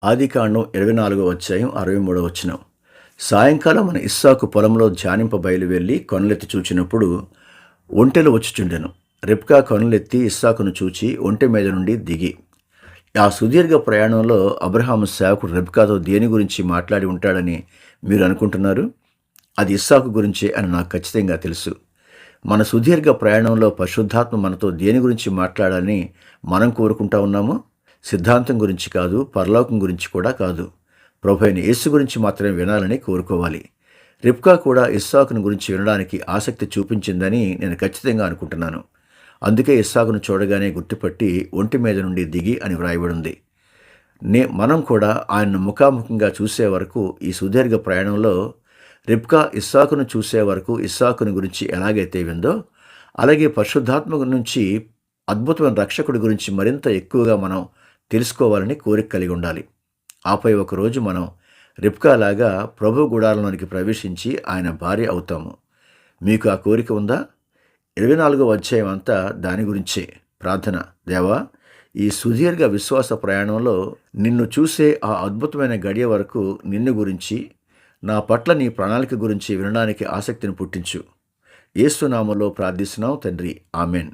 ఆదికాండం 24వ అధ్యాయం 63వ వచనం. సాయంకాలం మన ఇస్సాకు పొలంలో ధ్యానింప బయలువెళ్ళి కొనలెత్తి చూచినప్పుడు ఒంటెలు వచ్చుచుండెను. రిబ్కా కొనలెత్తి ఇస్సాకును చూచి ఒంటె మీద నుండి దిగి. ఆ సుదీర్ఘ ప్రయాణంలో అబ్రహాము సేవకుడు రిబ్కాతో దేని గురించి మాట్లాడి ఉంటాడని మీరు అనుకుంటున్నారు? అది ఇస్సాకు గురించే అని నాకు ఖచ్చితంగా తెలుసు. మన సుదీర్ఘ ప్రయాణంలో పరిశుద్ధాత్మ మనతో దేని గురించి మాట్లాడాలని మనం కోరుకుంటా ఉన్నాము? సిద్ధాంతం గురించి కాదు, పరలోకం గురించి కూడా కాదు. ప్రభువైన యేసు గురించి మాత్రమే వినాలని కోరుకోవాలి. రిబ్కా కూడా ఇస్సాకును గురించి వినడానికి ఆసక్తి చూపించిందని నేను ఖచ్చితంగా అనుకుంటున్నాను. అందుకే ఇస్సాకును చూడగానే గుర్తుపట్టి ఒంటి మీద నుండి దిగి అని వ్రాయబడింది. మనం కూడా ఆయన్ను ముఖాముఖంగా చూసే వరకు ఈ సుదీర్ఘ ప్రయాణంలో రిబ్కా ఇస్సాకును చూసే వరకు ఇస్సాకుని గురించి ఎలాగైతే విందో, అలాగే పరిశుద్ధాత్మ నుంచి అద్భుతమైన రక్షకుడి గురించి మరింత ఎక్కువగా మనం తెలుసుకోవాలని కోరిక కలిగి ఉండాలి. ఆపై ఒకరోజు మనం రిబ్కా లాగా ప్రభు గుడారంలోనికి ప్రవేశించి ఆయన భార్య అవుతాము. మీకు ఆ కోరిక ఉందా? 24వ అధ్యాయం అంతా దాని గురించే. ప్రార్థన: దేవా, ఈ సుదీర్ఘ విశ్వాస ప్రయాణంలో నిన్ను చూసే ఆ అద్భుతమైన గడియ వరకు నిన్ను గురించి, నా పట్ల నీ ప్రణాళిక గురించి వినడానికి ఆసక్తిని పుట్టించు. యేసు నామములో ప్రార్థిస్తున్నాం తండ్రి. ఆమెన్.